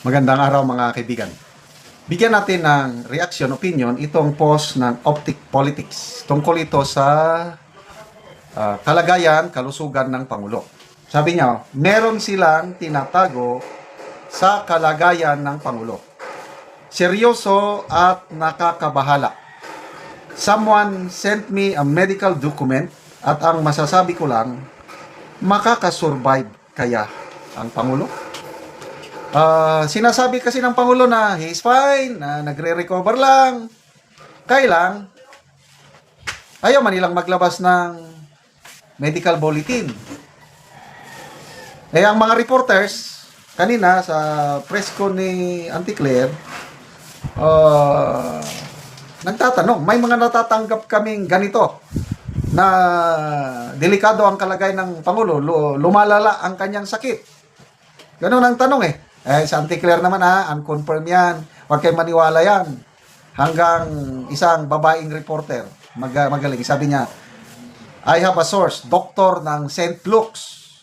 Magandang araw mga kaibigan. Bigyan natin ng reaction, opinion, itong post ng Optic Politics. Tungkol ito sa kalagayan, kalusugan ng Pangulo. Sabi niya, meron silang tinatago sa kalagayan ng Pangulo. Seryoso at nakakabahala. Someone sent me a medical document at ang masasabi ko lang, makakasurvive kaya ang Pangulo? Sinasabi kasi ng Pangulo na he's fine, na nagre-recover lang. Kailang, ayaw man nilang maglabas ng medical bulletin. Ang mga reporters, kanina sa press ko ni Auntie Claire, nagtatanong, may mga natatanggap kaming ganito na delikado ang kalagayan ng Pangulo, lumalala ang kanyang sakit. Ganun ang tanong sa Auntie Claire naman unconfirmed yan. Huwag kayong maniwala yan. Hanggang isang babaeng reporter, magaling. Sabi niya, I have a source, doktor ng St. Luke's.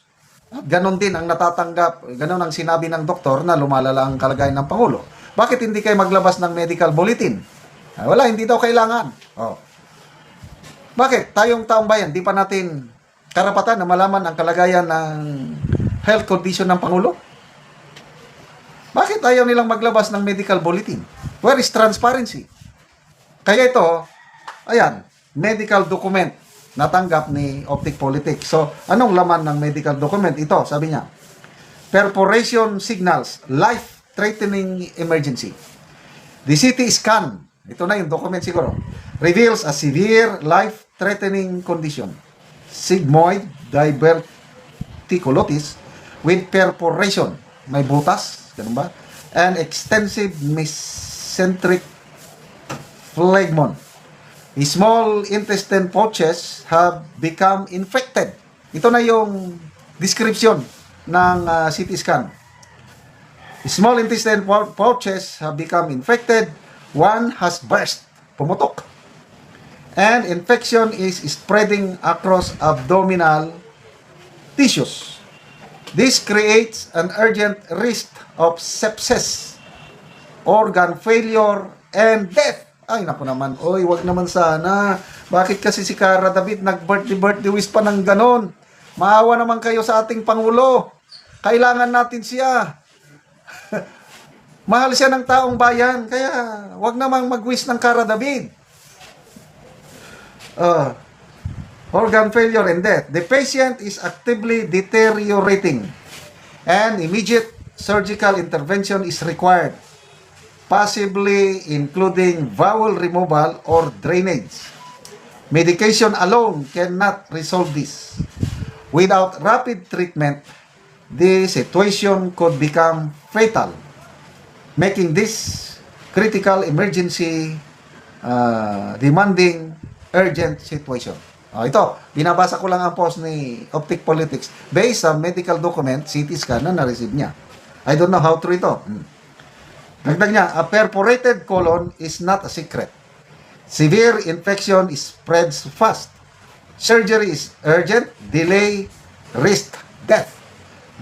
At ganun din ang natatanggap, ganun ang sinabi ng doktor na lumalala ang kalagayan ng Pangulo. Bakit hindi kayo maglabas ng medical bulletin? Wala, hindi daw kailangan. Bakit? Tayong taong bayan, di pa natin karapatan na malaman ang kalagayan ng health condition ng Pangulo? Bakit ayaw nilang maglabas ng medical bulletin? Where is transparency? Kaya ito, ayan, medical document natanggap ni Optic Politics. So, anong laman ng medical document? Ito, sabi niya, perforation signals, life-threatening emergency. The CT scan, ito na yung document siguro, reveals a severe life-threatening condition. Sigmoid diverticulosis with perforation. May butas, ganun ba? And extensive mesenteric phlegmon. Small intestine pouches have become infected. Ito na yung description ng CT scan. Small intestine pouches have become infected. One has burst. Pumutok. And infection is spreading across abdominal tissues. This creates an urgent risk of sepsis, organ failure, and death. Ay, naku naman. Oy, wag naman sana. Bakit kasi si Cara David nag-birthday wish pa ng ganon? Maawa naman kayo sa ating Pangulo. Kailangan natin siya. Mahal siya ng taong bayan. Kaya, wag namang mag-wish ng Cara David. Organ failure and death. The patient is actively deteriorating and immediate surgical intervention is required, possibly including bowel removal or drainage. Medication alone cannot resolve this. Without rapid treatment, the situation could become fatal, making this critical emergency demanding urgent situation. Ito, binabasa ko lang ang post ni Optic Politics based sa medical document, CT scan na na-receive niya. I don't know how true ito. Dagdag niya, a perforated colon is not a secret. Severe infection spreads fast. Surgery is urgent, delay, risk, death.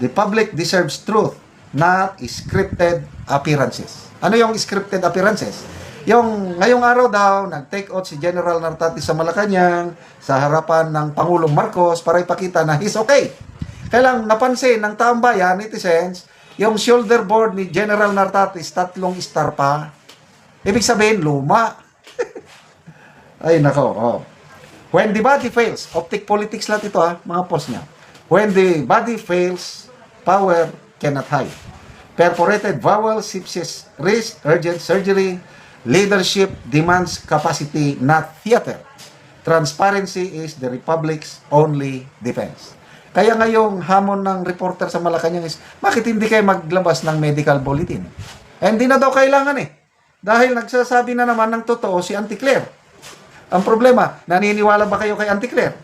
The public deserves truth, not scripted appearances. Ano yung scripted appearances? Yung ngayong araw daw, nag-take out si General Nartati sa Malacanang sa harapan ng Pangulong Marcos para ipakita na he's okay. Kailang napansin ng taong bayan, netizens, yung shoulder board ni General Nartati 3 star pa. Ibig sabihin, luma. Ay, nako. When the body fails, Optic Politics lahat ito mga post niya. When the body fails, power cannot hide. Perforated bowel, sepsis, risk, urgent surgery. Leadership demands capacity, not theater. Transparency is the Republic's only defense. Kaya ngayong hamon ng reporter sa Malacanang is, bakit hindi kayo maglabas ng medical bulletin? Hindi na daw kailangan Dahil nagsasabi na naman ng totoo si Auntie Claire. Ang problema, naniniwala ba kayo kay Auntie Claire?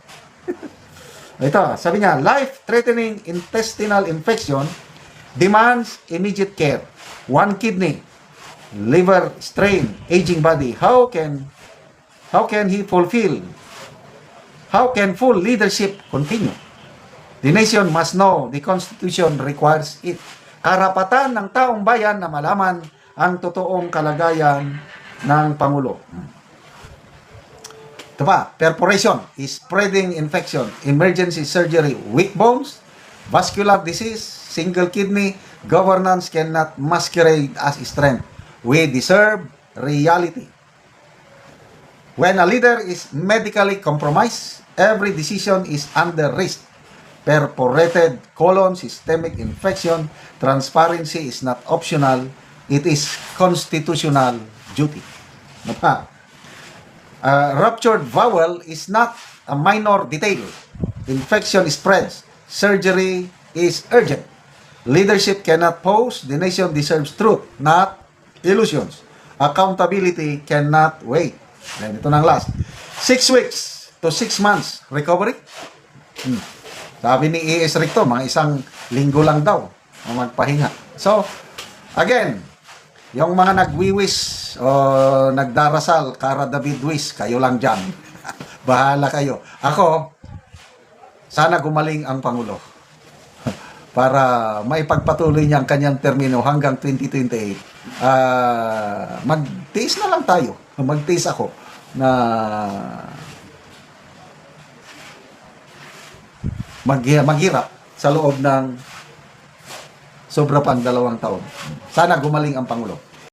Ito, sabi niya, life-threatening intestinal infection demands immediate care. One kidney, liver strain, aging body. How can full leadership continue? The nation must know the Constitution requires it. karapatan ng taong bayan na malaman ang totoong kalagayan ng Pangulo. Ito pa, perforation is spreading infection, emergency surgery, weak bones, vascular disease, single kidney, governance cannot masquerade as strength. We deserve reality. When a leader is medically compromised, every decision is under risk. Perforated colon, systemic infection, transparency is not optional, it is constitutional duty. Ruptured bowel is not a minor detail. Infection spreads. Surgery is urgent. Leadership cannot pose. The nation deserves truth, not illusions. Accountability cannot wait. And ito na ang last. 6 weeks to 6 months recovery. Sabi ni E.S. Recto, mga 1 linggo lang daw ang magpahinga. So, again, yung mga nagwiwis o nagdarasal, Kara David Wish, kayo lang dyan. Bahala kayo. Ako, sana gumaling ang Pangulo para maipagpatuloy niya ang kanyang termino hanggang 2028. Magtiis na lang tayo. Magtiis ako na maghirap sa loob ng sobra pang 2 taon. Sana gumaling ang Pangulo.